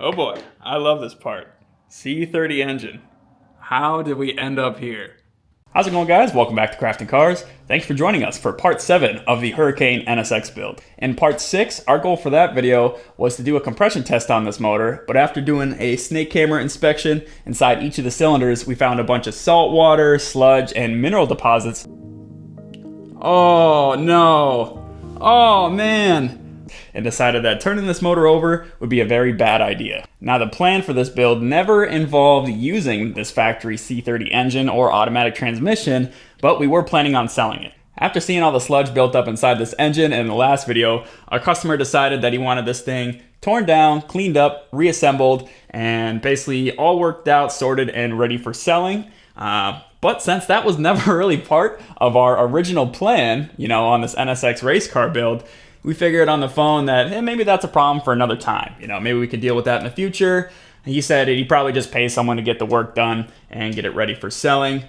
Oh boy, I love this part. C30 engine. How did we end up here? How's it going, guys? Welcome back to Crafting Cars. Thanks for joining us for part 7 of the Hurricane NSX build. In part 6, our goal for that video was to do a compression test on this motor, but after doing a snake camera inspection inside each of the cylinders, we found a bunch of salt water, sludge, and mineral deposits. Oh no! Oh man! And decided that turning this motor over would be a very bad idea. Now, the plan for this build never involved using this factory C30 engine or automatic transmission, but we were planning on selling it. After seeing all the sludge built up inside this engine in the last video, our customer decided that he wanted this thing torn down, cleaned up, reassembled, and basically all worked out, sorted, and ready for selling. But since that was never really part of our original plan, on this NSX race car build, we figured on the phone that, hey, maybe that's a problem for another time. Maybe we could deal with that in the future. And he said he'd probably just pay someone to get the work done and get it ready for selling.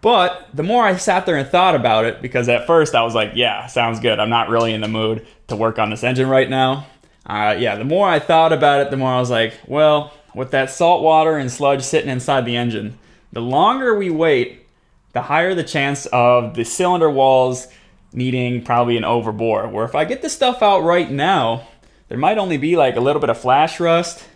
But the more I sat there and thought about it, because at first I was like, yeah, sounds good. I'm not really in the mood to work on this engine right now. The more I thought about it, the more I was like, well, with that salt water and sludge sitting inside the engine, the longer we wait, the higher the chance of the cylinder walls needing probably an overbore. Where if I get this stuff out right now, there might only be like a little bit of flash rust.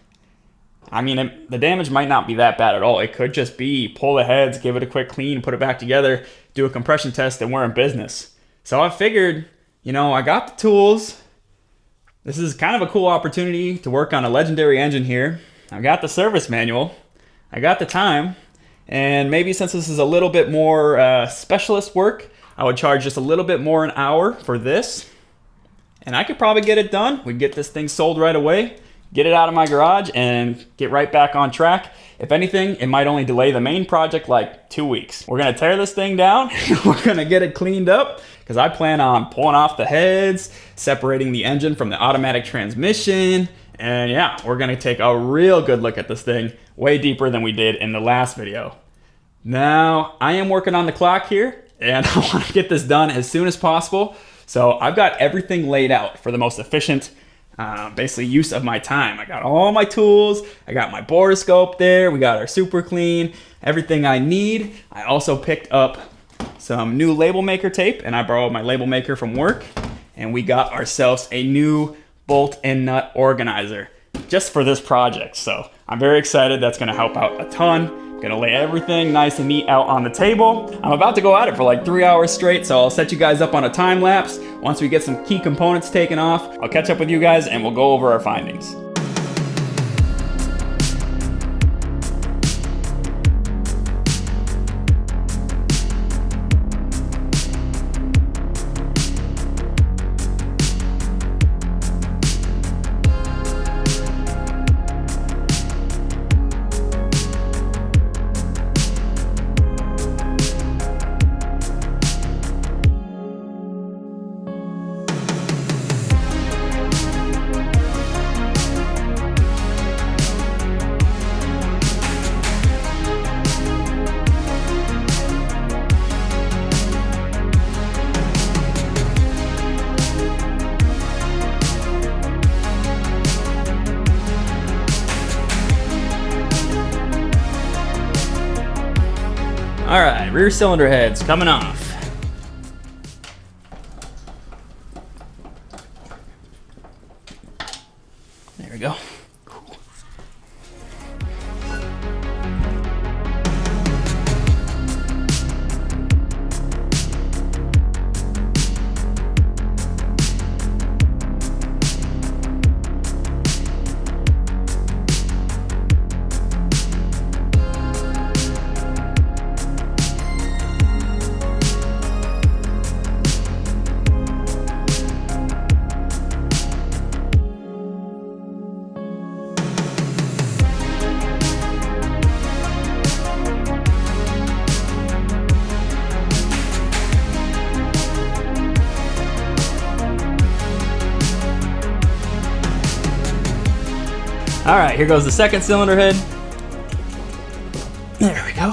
I mean, the damage might not be that bad at all. It could just be pull the heads, give it a quick clean, put it back together, do a compression test, and we're in business. So I figured, I got the tools. This is kind of a cool opportunity to work on a legendary engine here. I got the service manual. I got the time. And maybe since this is a little bit more specialist work, I would charge just a little bit more an hour for this. And I could probably get it done. We'd get this thing sold right away, get it out of my garage, and get right back on track. If anything, it might only delay the main project like 2 weeks. We're gonna tear this thing down. We're gonna get it cleaned up because I plan on pulling off the heads, separating the engine from the automatic transmission. And yeah, we're gonna take a real good look at this thing, way deeper than we did in the last video. Now, I am working on the clock here, and I want to get this done as soon as possible. So I've got everything laid out for the most efficient, basically, use of my time. I got all my tools. I got my borescope there. We got our super clean, everything I need. I also picked up some new label maker tape, and I borrowed my label maker from work. And we got ourselves a new bolt and nut organizer just for this project. So I'm very excited. That's going to help out a ton. Gonna lay everything nice and neat out on the table. I'm about to go at it for like 3 hours straight, so I'll set you guys up on a time lapse. Once we get some key components taken off, I'll catch up with you guys and we'll go over our findings. All right, rear cylinder heads coming off. There we go. All right, here goes the second cylinder head. There we go.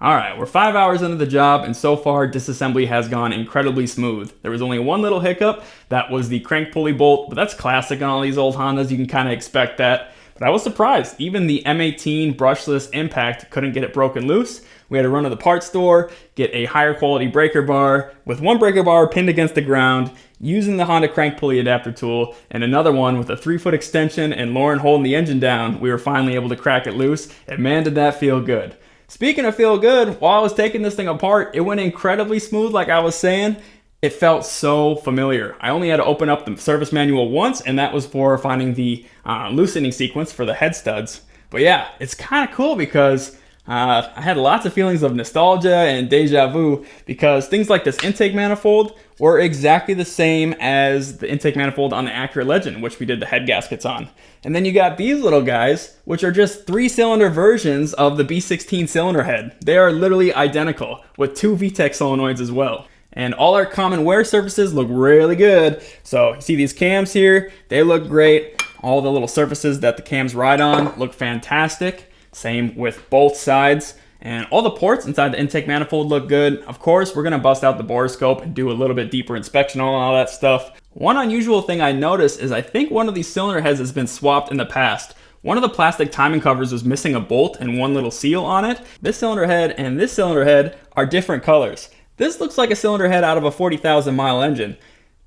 All right, we're 5 hours into the job, and so far disassembly has gone incredibly smooth. There was only one little hiccup, that was the crank pulley bolt, but that's classic on all these old Hondas, you can kind of expect that. But I was surprised, even the M18 brushless Impact couldn't get it broken loose. We had to run to the parts store, get a higher quality breaker bar, with one breaker bar pinned against the ground, using the Honda crank pulley adapter tool, and another one with a 3-foot extension and Lauren holding the engine down, we were finally able to crack it loose, and man did that feel good. Speaking of feel good, while I was taking this thing apart, it went incredibly smooth like I was saying. It felt so familiar. I only had to open up the service manual once, and that was for finding the loosening sequence for the head studs. But yeah, it's kind of cool because I had lots of feelings of nostalgia and deja vu because things like this intake manifold were exactly the same as the intake manifold on the Acura Legend, which we did the head gaskets on. And then you got these little guys, which are just 3-cylinder versions of the B16 cylinder head. They are literally identical with 2 VTEC solenoids as well. And all our common wear surfaces look really good. So you see these cams here, they look great. All the little surfaces that the cams ride on look fantastic. Same with both sides. And all the ports inside the intake manifold look good. Of course, we're gonna bust out the borescope and do a little bit deeper inspection on all that stuff. One unusual thing I noticed is I think one of these cylinder heads has been swapped in the past. One of the plastic timing covers was missing a bolt and one little seal on it. This cylinder head and this cylinder head are different colors. This looks like a cylinder head out of a 40,000 mile engine.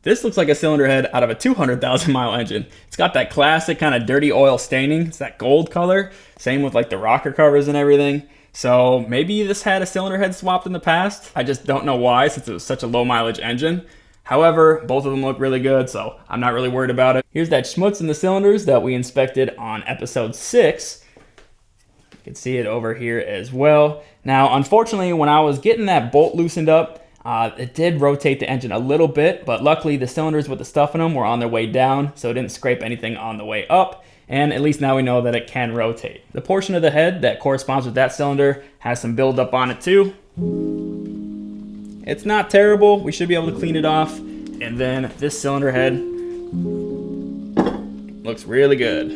This looks like a cylinder head out of a 200,000 mile engine. It's got that classic kind of dirty oil staining. It's that gold color. Same with like the rocker covers and everything. So maybe this had a cylinder head swapped in the past. I just don't know why, since it was such a low mileage engine. However, both of them look really good, so I'm not really worried about it. Here's that schmutz in the cylinders that we inspected on episode 6. You can see it over here as well. Now, unfortunately, when I was getting that bolt loosened up, it did rotate the engine a little bit, but luckily the cylinders with the stuff in them were on their way down, so it didn't scrape anything on the way up. And at least now we know that it can rotate. The portion of the head that corresponds with that cylinder has some buildup on it too. It's not terrible. We should be able to clean it off. And then this cylinder head looks really good.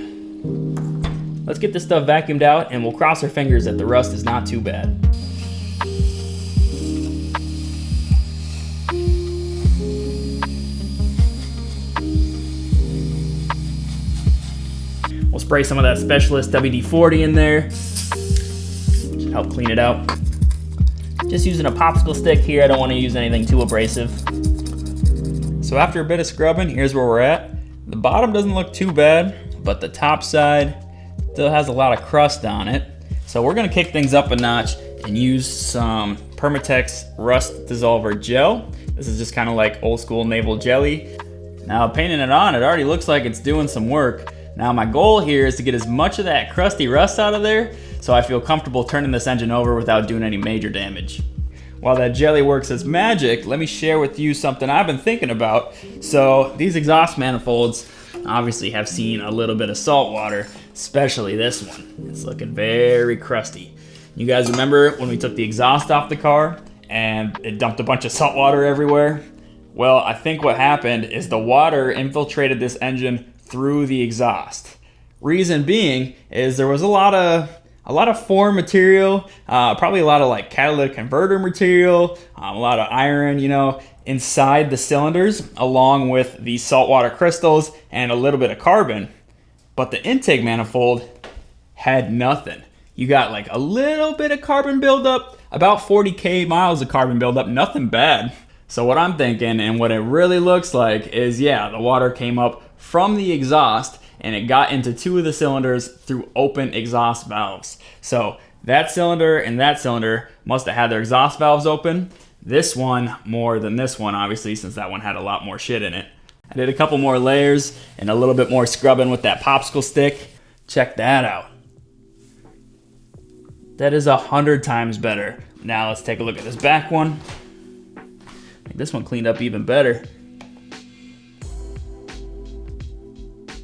Let's get this stuff vacuumed out and we'll cross our fingers that the rust is not too bad. We'll spray some of that Specialist WD-40 in there. Should help clean it out. Just using a popsicle stick here. I don't want to use anything too abrasive. So after a bit of scrubbing, here's where we're at. The bottom doesn't look too bad, but the top side still has a lot of crust on it. So we're gonna kick things up a notch and use some Permatex Rust Dissolver Gel. This is just kind of like old school naval jelly. Now painting it on, it already looks like it's doing some work. Now my goal here is to get as much of that crusty rust out of there so I feel comfortable turning this engine over without doing any major damage. While that jelly works as magic, let me share with you something I've been thinking about. So these exhaust manifolds obviously have seen a little bit of salt water, especially this one. It's looking very crusty. You guys remember when we took the exhaust off the car and it dumped a bunch of salt water everywhere? Well, I think what happened is the water infiltrated this engine through the exhaust. Reason being is there was a lot of foreign material, probably a lot of like catalytic converter material, a lot of iron, you know, inside the cylinders, along with the saltwater crystals and a little bit of carbon. But the intake manifold had nothing. You got like a little bit of carbon buildup, about 40K miles of carbon buildup, nothing bad. So what I'm thinking and what it really looks like is, yeah, the water came up from the exhaust and it got into 2 of the cylinders through open exhaust valves. So that cylinder and that cylinder must have had their exhaust valves open. This one more than this one, obviously, since that one had a lot more shit in it. I did a couple more layers and a little bit more scrubbing with that popsicle stick. Check that out. That is 100 times better. Now let's take a look at this back one. I think this one cleaned up even better.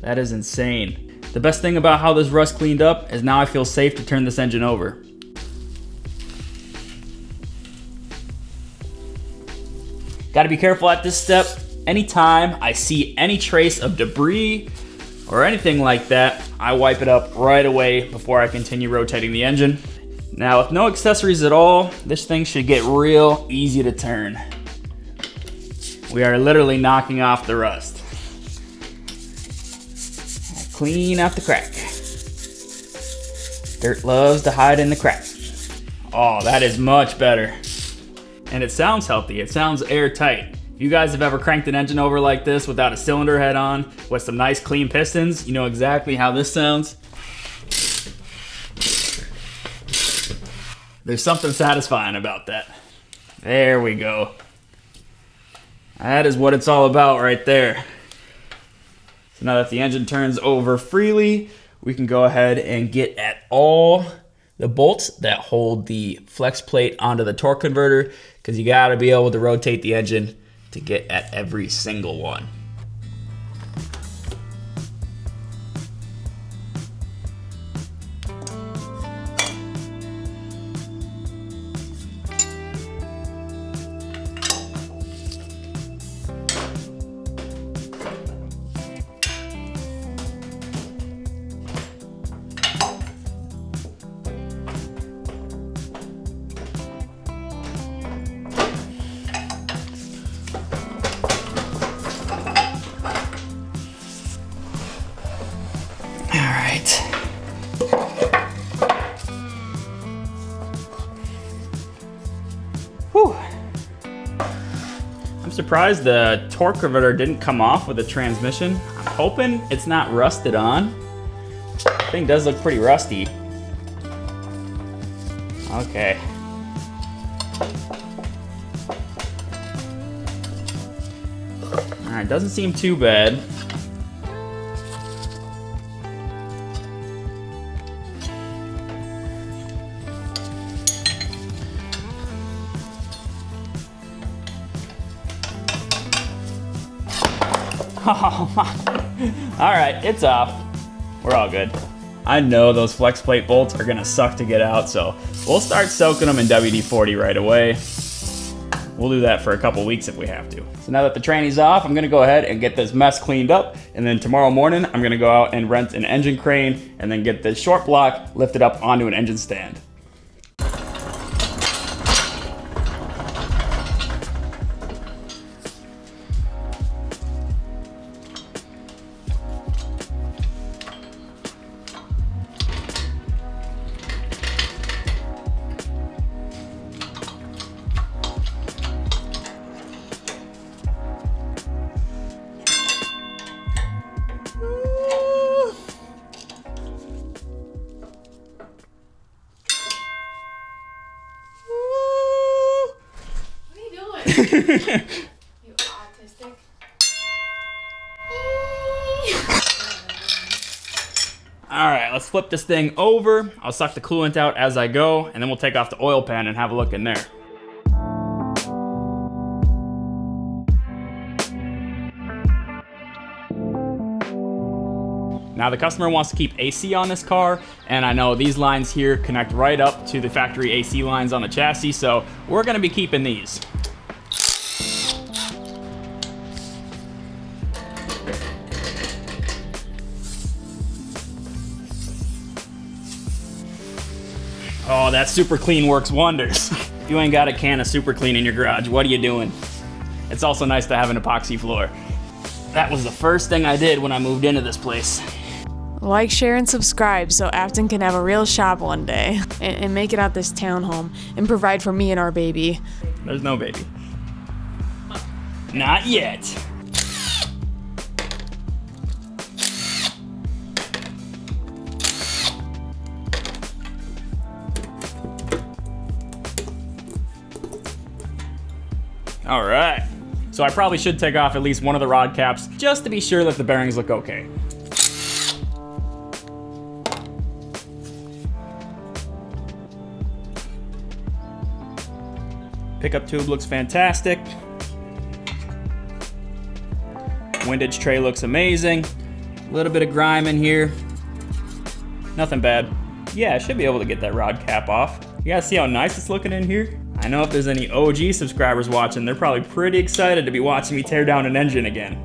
That is insane. The best thing about how this rust cleaned up is now I feel safe to turn this engine over. Gotta be careful at this step. Anytime I see any trace of debris or anything like that, I wipe it up right away before I continue rotating the engine. Now with no accessories at all, this thing should get real easy to turn. We are literally knocking off the rust. Clean out the crack. Dirt loves to hide in the crack. Oh, that is much better. And it sounds healthy, it sounds airtight. If you guys have ever cranked an engine over like this without a cylinder head on, with some nice clean pistons, you know exactly how this sounds. There's something satisfying about that. There we go. That is what it's all about right there. So now that the engine turns over freely, we can go ahead and get at all the bolts that hold the flex plate onto the torque converter, because you gotta be able to rotate the engine to get at every single one. Whew. I'm surprised the torque converter didn't come off with the transmission. I'm hoping it's not rusted on. The thing does look pretty rusty. Okay. Alright, doesn't seem too bad. Oh my. All right, it's off. We're all good. I know those flex plate bolts are gonna suck to get out, so we'll start soaking them in WD-40 right away. We'll do that for a couple weeks if we have to. So now that the tranny's off, I'm gonna go ahead and get this mess cleaned up, and then tomorrow morning, I'm gonna go out and rent an engine crane and then get this short block lifted up onto an engine stand. You autistic. All right, let's flip this thing over. I'll suck the coolant out as I go, and then we'll take off the oil pan and have a look in there. Now the customer wants to keep AC on this car, and I know these lines here connect right up to the factory AC lines on the chassis, so we're gonna be keeping these. Oh, that Super Clean works wonders. If you ain't got a can of Super Clean in your garage, what are you doing? It's also nice to have an epoxy floor. That was the first thing I did when I moved into this place. Like, share, and subscribe so Afton can have a real shop one day and make it out this townhome and provide for me and our baby. There's no baby. Not yet. All right. So I probably should take off at least one of the rod caps just to be sure that the bearings look okay. Pickup tube looks fantastic. Windage tray looks amazing. A little bit of grime in here. Nothing bad. Yeah, I should be able to get that rod cap off. You guys see how nice it's looking in here? I know if there's any OG subscribers watching, they're probably pretty excited to be watching me tear down an engine again.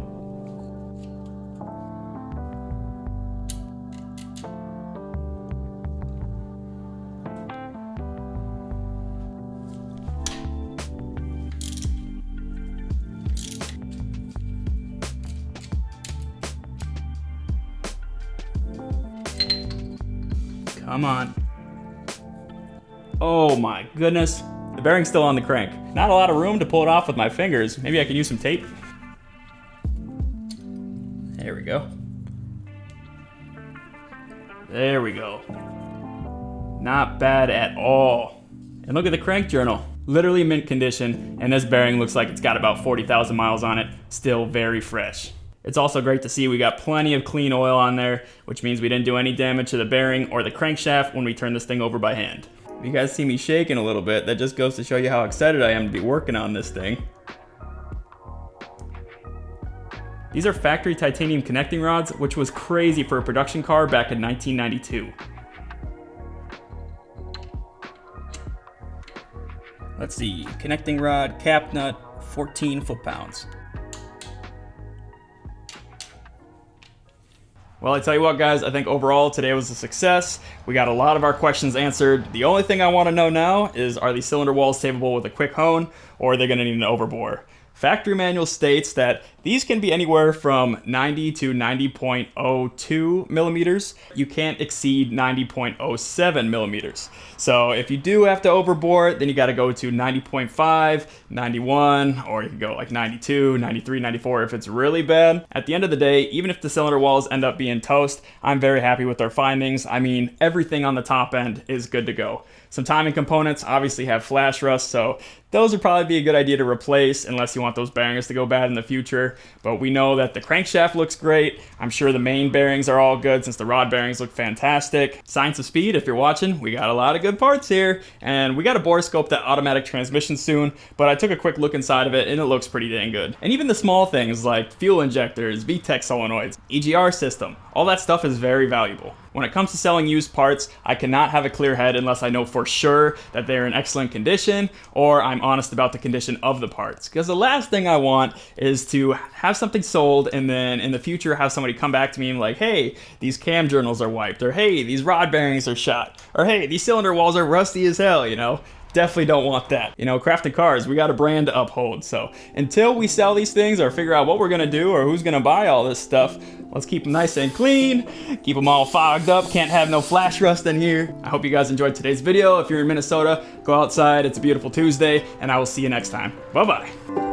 Come on. Oh my goodness. The bearing's still on the crank. Not a lot of room to pull it off with my fingers. Maybe I can use some tape. There we go. There we go. Not bad at all. And look at the crank journal. Literally mint condition, and this bearing looks like it's got about 40,000 miles on it. Still very fresh. It's also great to see we got plenty of clean oil on there, which means we didn't do any damage to the bearing or the crankshaft when we turn this thing over by hand. If you guys see me shaking a little bit, that just goes to show you how excited I am to be working on this thing. These are factory titanium connecting rods, which was crazy for a production car back in 1992. Let's see, connecting rod, cap nut, 14 foot-pounds. Well, I tell you what, guys, I think overall today was a success. We got a lot of our questions answered. The only thing I want to know now is, are these cylinder walls savable with a quick hone, or are they going to need an overbore? Factory manual states that these can be anywhere from 90 to 90.02 millimeters. You can't exceed 90.07 millimeters. So if you do have to overbore, then you got to go to 90.5, 91, or you can go like 92, 93, 94 if it's really bad. At the end of the day, even if the cylinder walls end up being toast, I'm very happy with our findings. I mean, everything on the top end is good to go. Some timing components obviously have flash rust, so those would probably be a good idea to replace unless you want those bearings to go bad in the future. But we know that the crankshaft looks great. I'm sure the main bearings are all good since the rod bearings look fantastic. Science of Speed, if you're watching, we got a lot of good parts here. And we got to borescope that automatic transmission soon, but I took a quick look inside of it and it looks pretty dang good. And even the small things like fuel injectors, VTEC solenoids, EGR system, all that stuff is very valuable. When it comes to selling used parts, I cannot have a clear head unless I know for sure that they're in excellent condition or I'm honest about the condition of the parts. Because the last thing I want is to have something sold and then in the future have somebody come back to me and like, hey, these cam journals are wiped, or hey, these rod bearings are shot, or hey, these cylinder walls are rusty as hell, you know? Definitely don't want that. You know, crafting cars, we got a brand to uphold. So until we sell these things or figure out what we're gonna do or who's gonna buy all this stuff, let's keep them nice and clean, keep them all fogged up, can't have no flash rust in here. I hope you guys enjoyed today's video. If you're in Minnesota, go outside, it's a beautiful Tuesday, and I will see you next time. Bye-bye.